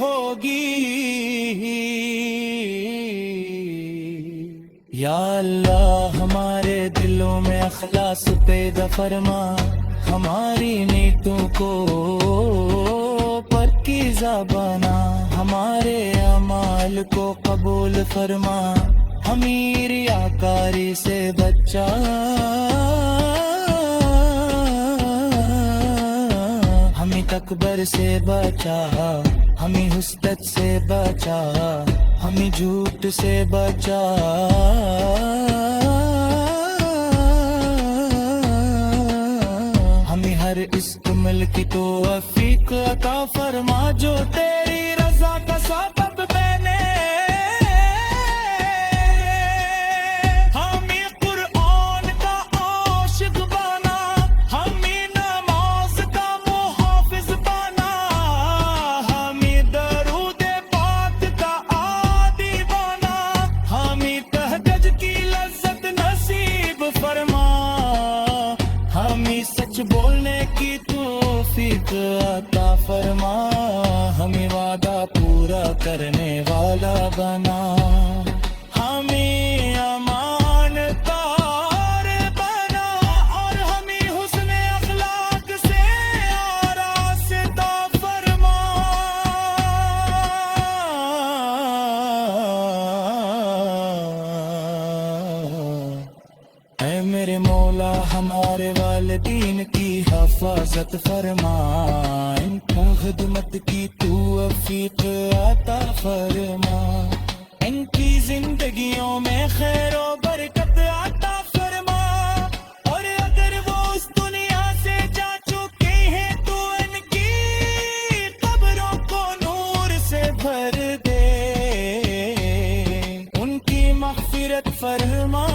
ہوگی۔ یا اللہ ہمارے دلوں میں اخلاص پیدا فرما، ہماری نیتوں کو پاکیزہ بنا، ہمارے اعمال کو قبول فرما، ہمیں ریاکاری سے بچا، ہمیں تکبر سے بچا، ہمیں حسد سے بچا، ہمیں جھوٹ سے بچا، ہمیں ہر اس عمل کی توفیق عطا فرما جو تیری رضا کا سبب بنے، ہمیں قرآن کا عاشق بنا، ہمیں نماز کا محافظ بنا، ہمیں درود پاک کا عادی بنا، ہمیں تہجد کی لذت نصیب فرما، ہمیں سچ بولنے کی توفیق عطا فرما، ہمیں وعدہ پورا کرنے والا بنا، ہمیں امان دار بنا، اور ہمیں حسن اخلاق سے آراستہ فرما۔ اے میرے مولا ہمارے والدین کی حفاظت فرما، ان کا خدمت کی توفیق عطا فرما، ان کی زندگیوں میں خیر و برکت عطا فرما، اور اگر وہ اس دنیا سے جا چکے ہیں تو ان کی قبروں کو نور سے بھر دے، ان کی مغفرت فرما،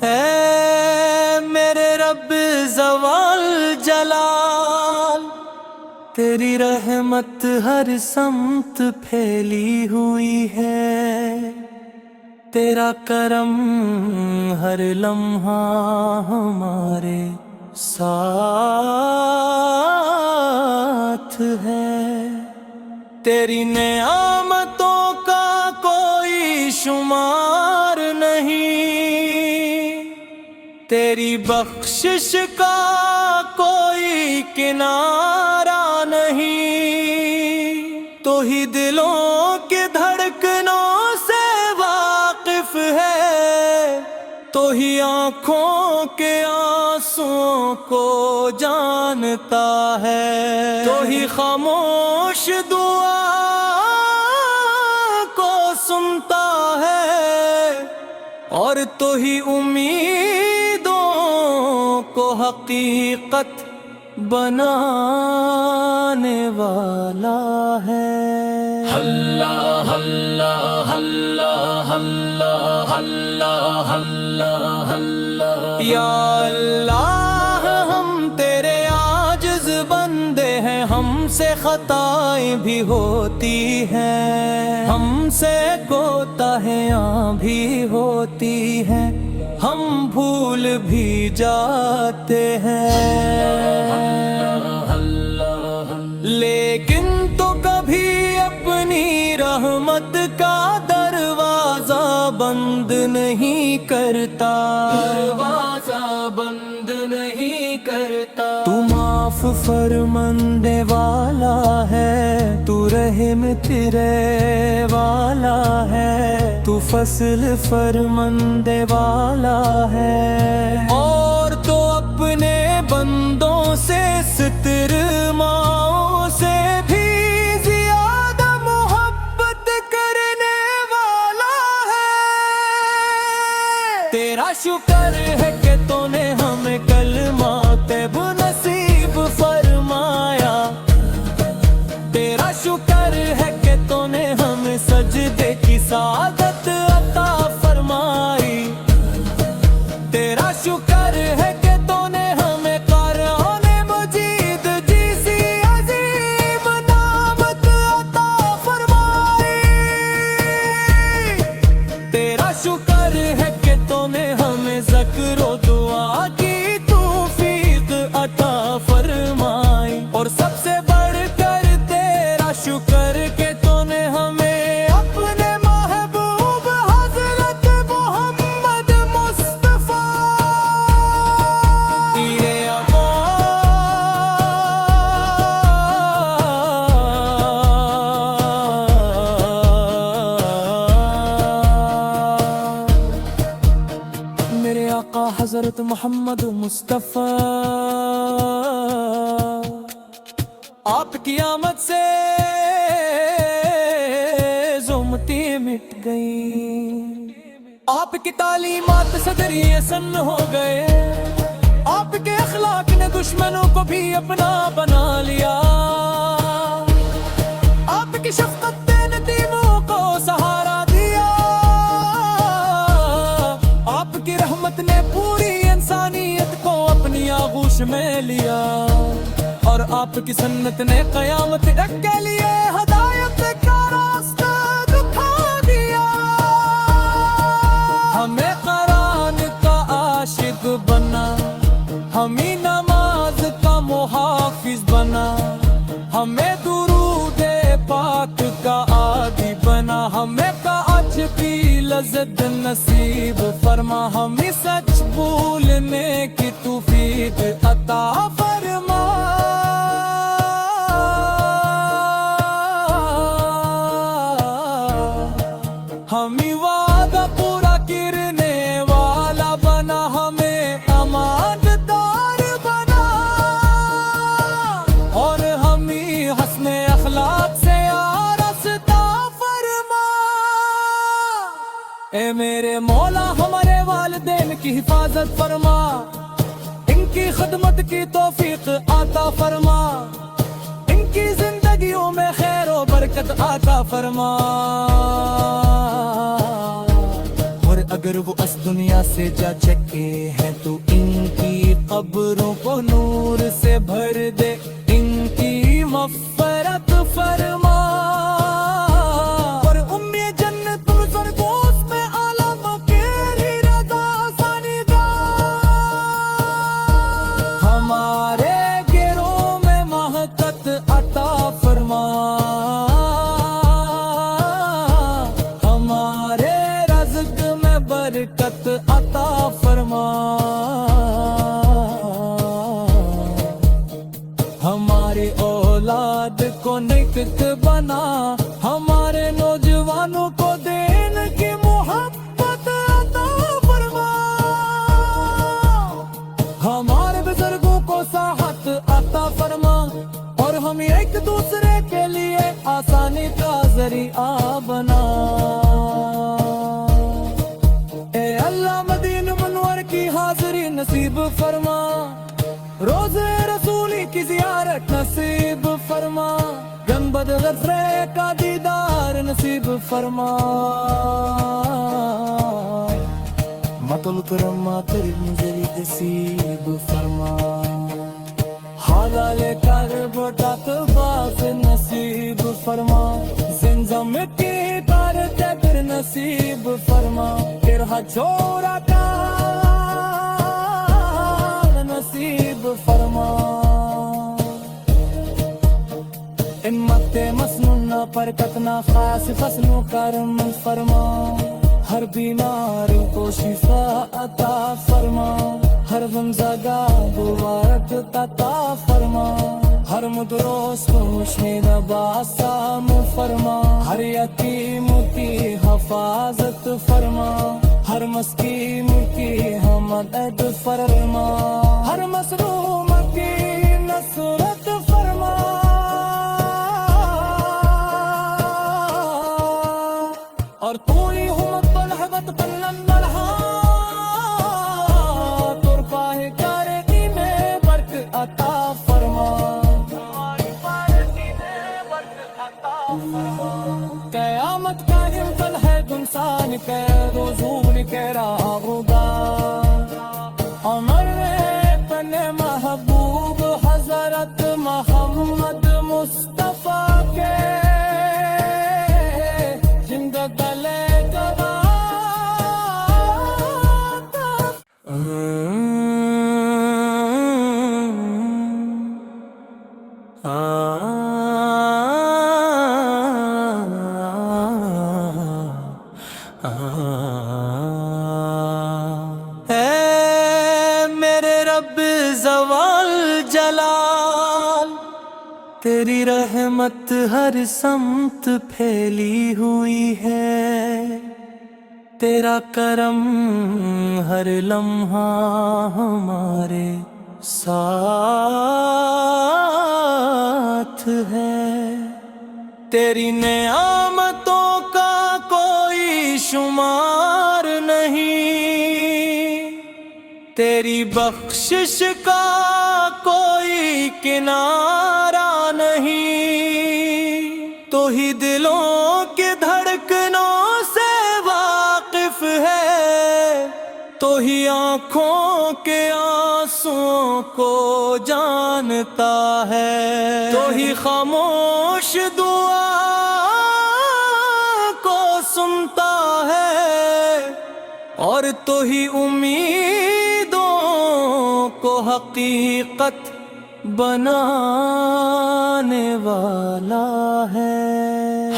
اے میرے رب زوال جلال، تیری رحمت ہر سمت پھیلی ہوئی ہے، تیرا کرم ہر لمحہ ہمارے ساتھ ہے، تیری نعمتوں کا کوئی شمار نہیں، تیری بخشش کا کوئی کنارہ نہیں، تو ہی دلوں کے دھڑکنوں سے واقف ہے، تو ہی آنکھوں کے آنسوؤں کو جانتا ہے، تو ہی خاموش دعا کو سنتا ہے، اور تو ہی امیدوں کو حقیقت بنانے والا ہے۔ اللہ اللہ اللہ اللہ اللہ اللہ اللہ، یا اللہ ہم تیرے عاجز بندے ہیں، ہم سے خطائیں بھی ہوتی ہیں، ہم سے کوتاہیاں بھی ہوتی ہیں، ہم بھول بھی جاتے ہیں، لیکن تو کبھی اپنی رحمت کا دروازہ بند نہیں کرتا، دروازہ بند نہیں کرتا، تو معاف فرمانے والا ہے، تو رحم تیرے والا ہے، تو فضل فرمانے والا ہے، اور تو اپنے بندوں سے ستر ماؤں سے بھی زیادہ محبت کرنے والا ہے۔ تیرا شکر ہے کہ تو نے ہمیں کلمہ طیب نصیب فرمایا، تیرا شکر ہے کہ تو نے ہمیں سجدے کی سعادت عطا حضرت محمد مصطفیٰ، آپ کی آمد سے زومتی مٹ گئی، آپ کی تعلیمات صدری سن ہو گئے، آپ کے اخلاق نے دشمنوں کو بھی اپنا بنا لیا، آپ کی شفقت نے یتیموں کو سہارا دیا، آپ کی رحمت نے پوری انسانیت کو اپنی آغوش میں لیا، اور آپ کی سنت نے قیامت تک کے لیے ہدایت کا راستہ دکھا دیا، ہمیں قرآن کا عاشق بنا، ہمیں نماز کا محافظ بنا، ہمیں درود پاک کا عادی بنا، ہمیں کاج کی لذت نصیب فرما، ہمیں سچ بولنے کی توفیق عطا فرما، ہمیں وعدہ پورا کرنے والا بنا، ہمیں امانتدار بنا، اور ہمیں حسن اخلاق سے آراستہ فرما، اے میرے مولا ہمارے والدین کی حفاظت فرما، ان کی خدمت کی توفیق عطا فرما، ان کی زندگیوں میں خیر و برکت عطا فرما، اور اگر وہ اس دنیا سے جا چکے ہیں تو ان کی قبروں کو نور سے بھر دے، ان کی مغفرت فرما، اور جنت الفردوس میں عالم تیری رضا سنیدا، ہمارے گھروں میں محبت عطا فرما، ہمارے رزق میں برکت عطا فرما، ہماری اولاد کو نیک بنا، ہمارے نوجوانوں کو دین کی محبت عطا فرما، ہمارے بزرگوں کو صحت عطا فرما، اور ہمیں ایک دوسرے کے لیے آسانی کا ذریعہ بنا، اے اللہ مدینہ منور کی حاضری نصیب فرما، روزے رسولی کی زیارت نصیب فرما، گنبد غفرے کا دیدار نصیب فرما، مطل کرما ترمزلی نصیب فرما، حلال کربٹات باز نصیب فرما، زمزم کی تارتے پھر نصیب فرما، پھر چھوڑا کا نصیب فرما، امت مسنون پر کتنا خاص فصلوں کرم فرما، ہر بیمار کو شفا عطا فرما، ہر غم زدہ مبارک عطا فرما، ہر مدروس کو خوشید باسام فرما، ہر یتیم کی حفاظت فرما، ہر مسکین کی مدد فرما، ہر مظلوم کی نصرت فرما، اور توئی ہمت طلحبت قلم ملحا، ترپاہ کارتی میں برک عطا فرما، قیامت کا امکان ہے انسان کے رسول کے رہا ہوگا، عمر اپنے محبوب حضرت محمد مصطفیٰ کے زندہ گلے تیری رحمت ہر سمت پھیلی ہوئی ہے، تیرا کرم ہر لمحہ ہمارے ساتھ ہے، تیری نعمتوں کا کوئی شمار نہیں، تیری بخشش کا کوئی کنارہ نہیں، تو ہی دلوں کے دھڑکنوں سے واقف ہے، تو ہی آنکھوں کے آنسوؤں کو جانتا ہے، تو ہی خاموش دعا کو سنتا ہے، اور تو ہی امیدوں کو حقیقت بنانے والا ہے۔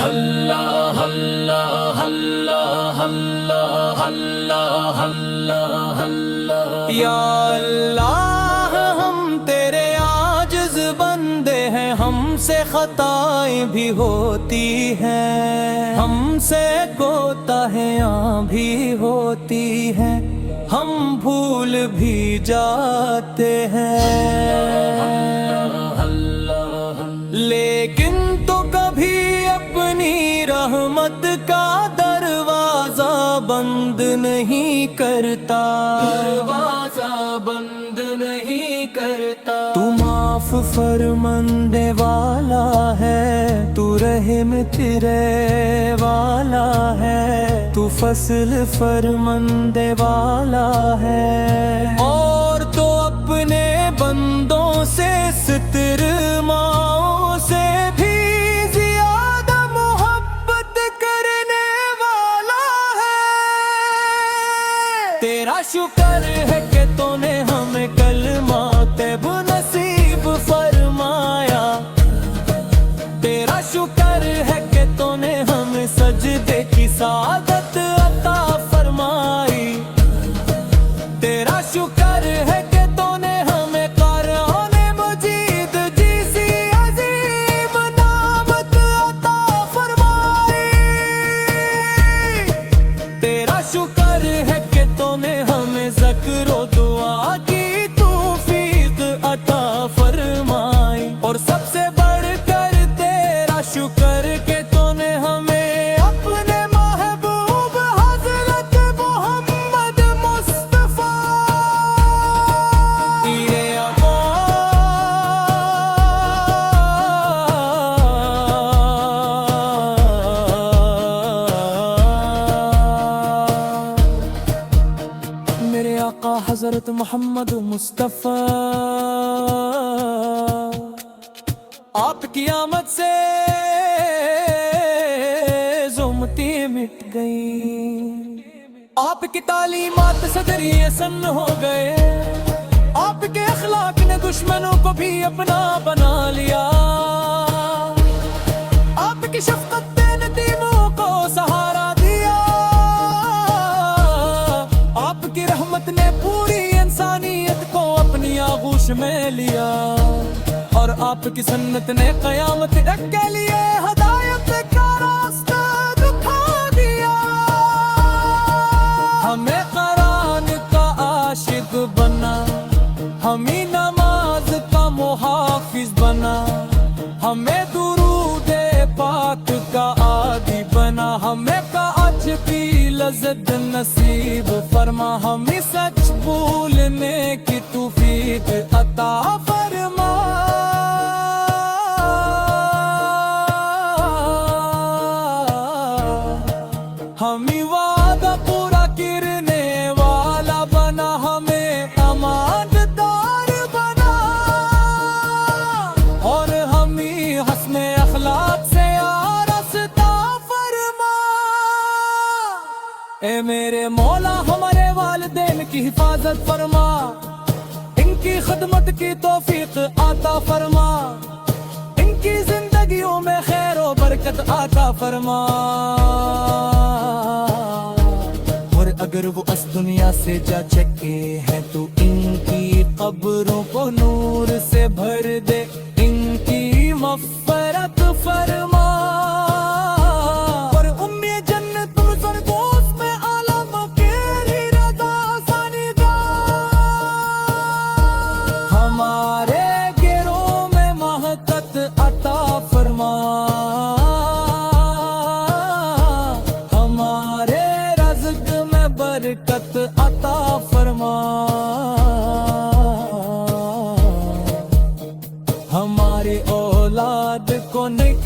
اللہ اللہ اللہ اللہ اللہ اللہ اللہ، یا اللہ ہم تیرے عاجز بندے ہیں، ہم سے خطائیں بھی ہوتی ہیں، ہم سے کوتاہیاں بھی ہوتی ہیں، ہم بھول بھی جاتے ہیں، لیکن تو کبھی اپنی رحمت کا دروازہ بند نہیں کرتا، دروازہ بند نہیں کرتا، تو معاف فرمانے والا ہے، تو رحم تیرے والا ہے، تو فضل فرمانے والا ہے، اور تو اپنے بندوں سے ستر ماؤں سے بھی زیادہ محبت کرنے والا ہے۔ تیرا شکر ہے کہ تو نے ہمیں کلمہ طیب نصیب فرمایا، تیرا شکر ہے کہ تو نے ہمیں سجدے کی سعادت عطا فرمائی، تیرا شکر ہے کہ تو نے ہمیں قرآن مجید جیسی عظیم نعمت عطا فرمائی، تیرا شکر ہے کہ تو نے ہمیں ذکر و دعا کی توفیق عطا فرمائی، اور سب سے بڑھ کر تیرا شکر کہ تو نے ہمیں اپنے محبوب حضرت محمد مصطفیٰ میرے آقا حضرت محمد مصطفیٰ، آپ کی آمد سے زمتی مٹ گئی، آپ کی تعلیمات صدری سن ہو گئے، آپ کے اخلاق نے دشمنوں کو بھی اپنا بنا لیا، آپ کی شفقت نے یتیموں کو سہارا دیا، آپ کی رحمت نے پوری انسانیت کو اپنی آغوش میں لیا، اور آپ کی سنت نے قیامت تک کے لیے ہدایت کا راستہ دکھا دیا، ہمیں قرآن کا عاشق بنا، ہمیں نماز کا محافظ بنا، ہمیں درود پاک کا عادی بنا، ہمیں کاج کی لذت نصیب فرما، ہمیں سچ بولنے کی توفیق عطا فرما، ہمیں وعدہ پورا کرنے والا بنا، ہمیں امانتدار بنا، اور ہمیں حسن اخلاق سے آراستہ فرما، اے میرے مولا ہمارے والدین کی حفاظت فرما، ان کی خدمت کی توفیق عطا فرما، ان کی زندگیوں میں خیر و برکت عطا فرما، اور اگر وہ اس دنیا سے جا چکے ہیں تو ان کی قبروں کو نور سے بھر دے، ان کی مغفرت فرما، اور جنت الفردوس میں اعلیٰ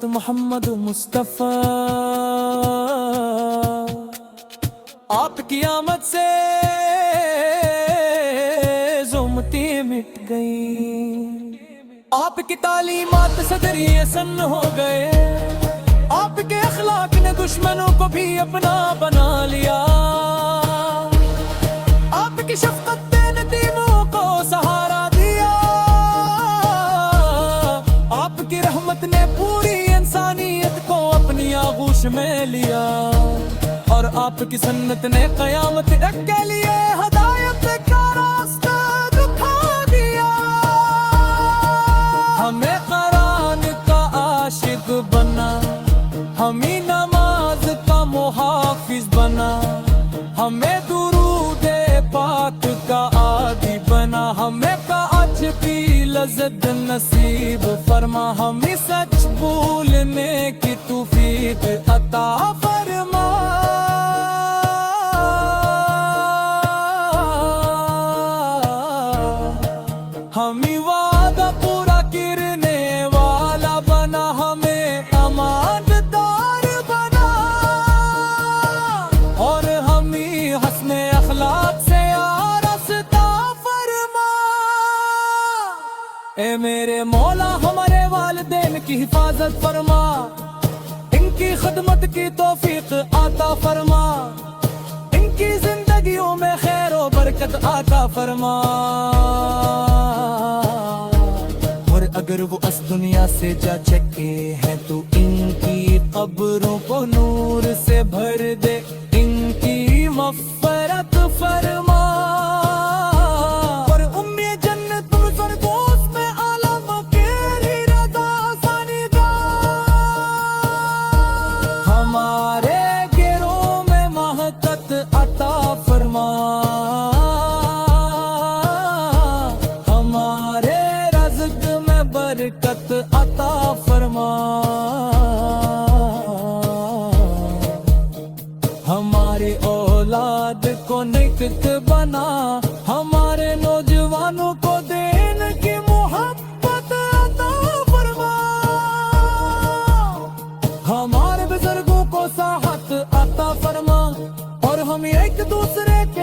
حضرت محمد مصطفیٰ، آپ کی آمد سے ظلمتیں مٹ گئی، آپ کی تعلیمات سے دریا سن ہو گئے، آپ کے اخلاق نے دشمنوں کو بھی اپنا بنا لیا، آپ کی شفقت نے یتیموں کو سہارا دیا، آپ کی رحمت نے پوری انسانیت کو اپنی آغوش میں لیا، اور آپ کی سنت نے قیامت تک کے لیے ہدایت کا راستہ دکھا دیا، ہمیں قرآن کا عاشق بنا، ہمیں نماز کا محافظ بنا، ہمیں درود پاک کا عادی بنا، ہمیں آج کی لذت نصیب فرما، ہمیں سچ بولنے کی توفیق عطا فرما، ہمیں وعدہ پورا کرنے والا بنا، ہمیں امانتدار بنا، اور ہمیں حسن اخلاق سے آراستہ فرما، اے میرے مولا ہمارے والدین کی حفاظت فرما، ان کی خدمت کی توفیق عطا فرما، ان کی زندگیوں میں خیر و برکت عطا فرما، اور اگر وہ اس دنیا سے جا چکے ہیں تو ان کی قبروں کو نور سے بھر دے، ان کی مغفرت فرما، اور امی جنت الفردوس میں عالم کے لیے رضا ثانی دا، ہمارے گھروں میں محبت عطا فرما، ہمارے رزق میں برکت عطا فرما، ہماری اولاد کو نیک بنا، ہمارے نوجوانوں کو دین کی محبت عطا فرما، ہمارے بزرگوں کو صحت عطا فرما، اور ہم ایک دوسرے کے